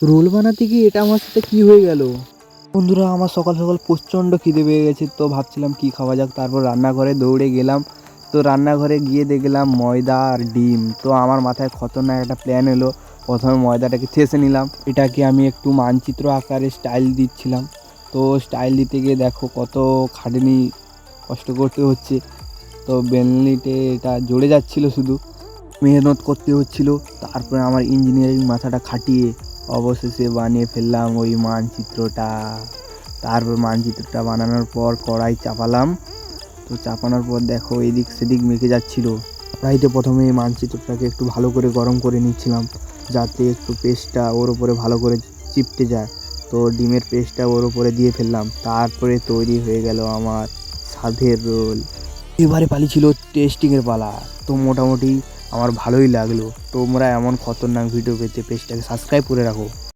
Role বানাতে গিয়ে এটা আমার সাথে কী হয়ে গেল? বন্ধুরা, আমার সকাল সকাল প্রচণ্ড খিদে পেয়ে গেছে, তো ভাবছিলাম কী খাওয়া যাক। তারপর রান্নাঘরে দৌড়ে গেলাম। তো রান্নাঘরে গিয়ে দেখলাম ময়দা আর ডিম। তো আমার মাথায় খতরনাক একটা প্ল্যান এলো। প্রথমে ময়দাটাকে ঠেসে নিলাম, এটাকে আমি একটু মানচিত্র আকারে স্টাইল দিচ্ছিলাম। তো স্টাইল দিতে গিয়ে দেখো কত খাটনি কষ্ট করতে হচ্ছে। তো বেলনিতে এটা জড়ে যাচ্ছিলো, শুধু মেহনত করতে হচ্ছিল। তারপরে আমার ইঞ্জিনিয়ারিং মাথাটা খাটিয়ে অবশেষে বানিয়ে ফেললাম ওই মানচিত্রটা। তারপর মানচিত্রটা বানানোর পর কড়াই চাপালাম। তো চাপানোর পর দেখো এদিক সেদিক মেখে যাচ্ছিলো। কড়াইতে প্রথমে এই মানচিত্রটাকে একটু ভালো করে গরম করে নিচ্ছিলাম, যাতে একটু পেস্টটা ওর উপরে ভালো করে চিপটে যায়। তো ডিমের পেস্টটা ওর উপরে দিয়ে ফেললাম। তারপরে তৈরি হয়ে গেল আমার স্বাদের রোল। এবারে পালি ছিল টেস্টিংয়ের পালা। তো মোটামুটি আমার ভালোই লাগলো। তোমরা এমন খতরনাক ভিডিও পেতে পেজটাকে সাবস্ক্রাইব করে রাখো।